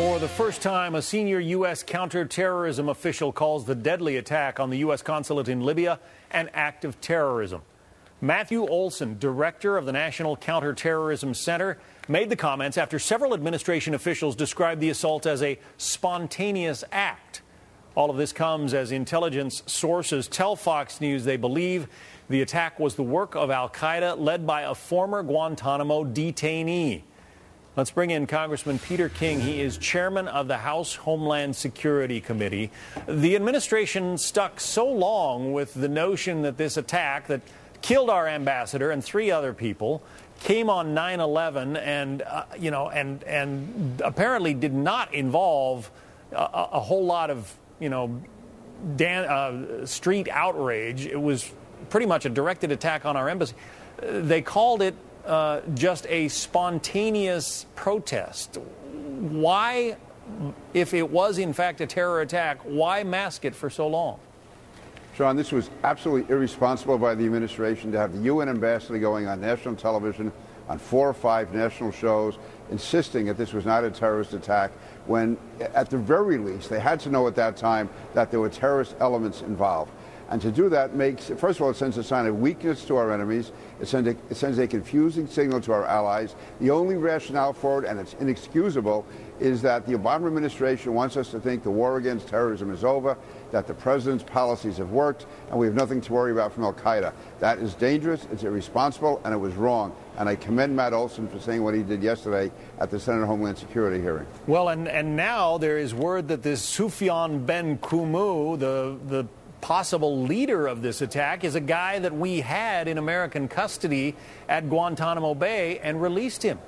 For the first time, a senior U.S. counterterrorism official calls the deadly attack on the U.S. consulate in Libya an act of terrorism. Matthew Olson, director of the National Counterterrorism Center, made the comments after several administration officials described the assault as a spontaneous act. All of this comes as intelligence sources tell Fox News they believe the attack was the work of al-Qaeda led by a former Guantanamo detainee. Let's bring in Congressman Peter King. He is chairman of the House Homeland Security Committee. The administration stuck so long with the notion that this attack that killed our ambassador and 3 other people came on 9/11 and apparently did not involve a whole lot of, street outrage. It was pretty much a directed attack on our embassy. They called it just a spontaneous protest. Why, if it was in fact a terror attack, why mask it for so long? Sean, this was absolutely irresponsible by the administration to have the UN ambassador going on national television on 4 or 5 national shows insisting that this was not a terrorist attack when, at the very least, they had to know at that time that there were terrorist elements involved. And to do that makes, first of all, it sends a sign of weakness to our enemies. It sends a confusing signal to our allies. The only rationale for it, and it's inexcusable, is that the Obama administration wants us to think the war against terrorism is over, that the president's policies have worked, and we have nothing to worry about from al-Qaeda. That is dangerous, it's irresponsible, and it was wrong. And I commend Matt Olson for saying what he did yesterday at the Senate Homeland Security hearing. Well, and now there is word that this Sufyan Ben Kumu, the possible leader of this attack, is a guy that we had in American custody at Guantanamo Bay and released him.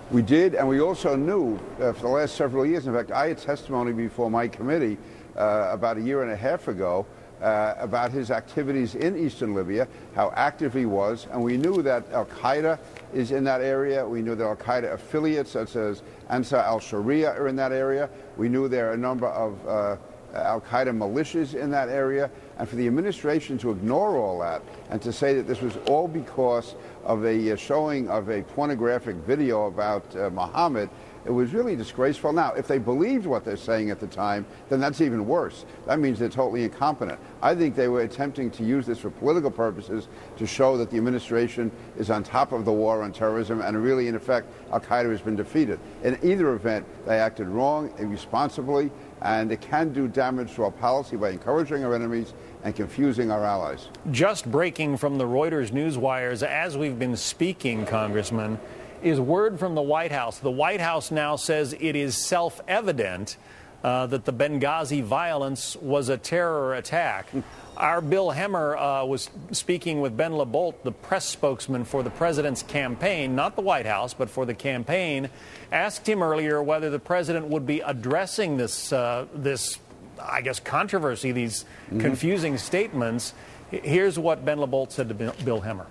We did, and we also knew for the last several years. In fact, I had testimony before my committee about a year and a half ago about his activities in eastern Libya, how active he was, and we knew that al-Qaeda is in that area. We knew that al-Qaeda affiliates such as Ansar al-Sharia are in that area. We knew there are a number of al-Qaeda militias in that area, and for the administration to ignore all that and to say that this was all because of a showing of a pornographic video about Muhammad, it was really disgraceful. Now, if they believed what they're saying at the time, then that's even worse. That means they're totally incompetent. I think they were attempting to use this for political purposes to show that the administration is on top of the war on terrorism, and really, in effect, al-Qaeda has been defeated. In either event, they acted wrong, irresponsibly, and it can do damage to our policy by encouraging our enemies and confusing our allies. Just breaking from the Reuters news wires as we've been speaking, Congressman, is word from the White House. The White House now says it is self-evident that the Benghazi violence was a terror attack. Our Bill Hemmer was speaking with Ben LaBolt, the press spokesman for the president's campaign, not the White House, but for the campaign, asked him earlier whether the president would be addressing this, I guess, controversy, these confusing statements. Here's what Ben LaBolt said to Bill Hemmer.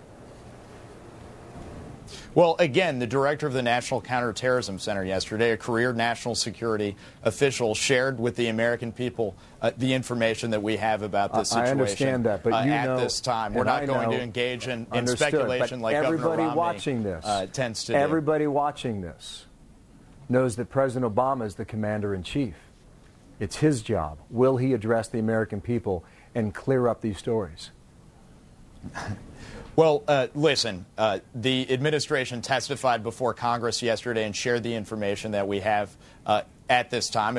Well, again, the director of the National Counterterrorism Center yesterday, a career national security official, shared with the American people the information that we have about this situation. I understand that, but at this time, we're not going to engage in speculation like Governor Romney tends to do. Everybody watching this knows that President Obama is the commander-in-chief. It's his job. Will he address the American people and clear up these stories? Well, listen, the administration testified before Congress yesterday and shared the information that we have at this time.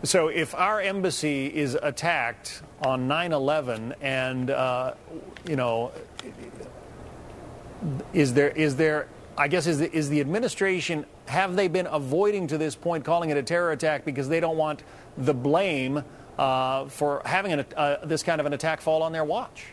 So if our embassy is attacked on 9/11 and, is the administration, have they been avoiding to this point calling it a terror attack because they don't want the blame for having this kind of an attack fall on their watch?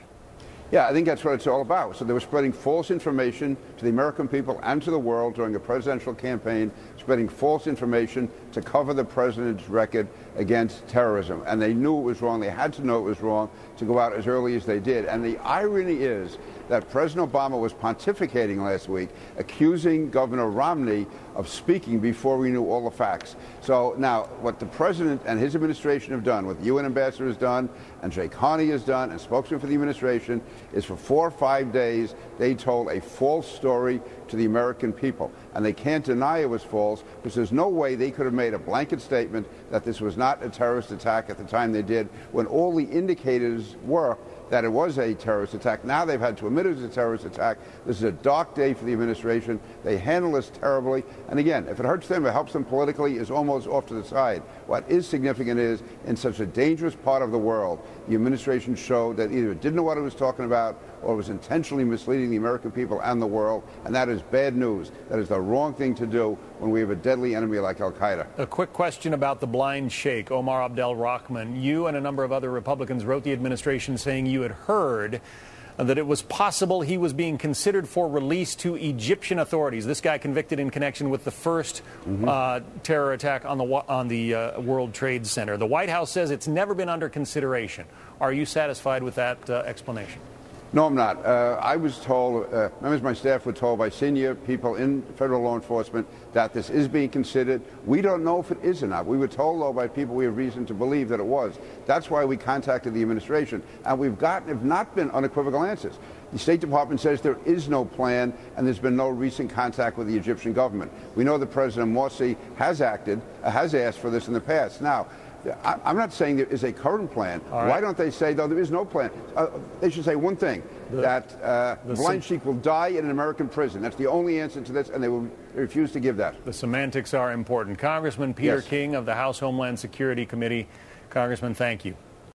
Yeah, I think that's what it's all about. So they were spreading false information to the American people and to the world during a presidential campaign, spreading false information to cover the president's record against terrorism. And they knew it was wrong. They had to know it was wrong to go out as early as they did. And the irony is that President Obama was pontificating last week, accusing Governor Romney of speaking before we knew all the facts. So now what the president and his administration have done, what the UN ambassador has done, and Jay Carney has done, and spokesman for the administration, is for 4 or 5 days they told a false story to the American people. And they can't deny it was false, because there's no way they could have made a blanket statement that this was not a terrorist attack at the time they did, when all the indicators were that it was a terrorist attack. Now they've had to admit it was a terrorist attack. This is a dark day for the administration. They handle this terribly. And again, if it hurts them, it helps them politically, is almost off to the side. What is significant is, in such a dangerous part of the world, the administration showed that either it didn't know what it was talking about, or was intentionally misleading the American people and the world, and that is bad news. That is the wrong thing to do when we have a deadly enemy like al-Qaeda. A quick question about the blind sheikh, Omar Abdel Rahman. You and a number of other Republicans wrote the administration saying you had heard that it was possible he was being considered for release to Egyptian authorities. This guy convicted in connection with the first terror attack on the World Trade Center. The White House says it's never been under consideration. Are you satisfied with that explanation? No, I'm not. I was told, members of my staff were told by senior people in federal law enforcement that this is being considered. We don't know if it is or not. We were told, though, by people we have reason to believe that it was. That's why we contacted the administration, and we've gotten, if not been, unequivocal answers. The State Department says there is no plan, and there's been no recent contact with the Egyptian government. We know that President Morsi has asked for this in the past. Now, I'm not saying there is a current plan. Right. Why don't they say, though, there is no plan? They should say one thing, that blind sheik will die in an American prison. That's the only answer to this, and they will refuse to give that. The semantics are important. Congressman Peter King of the House Homeland Security Committee. Congressman, thank you.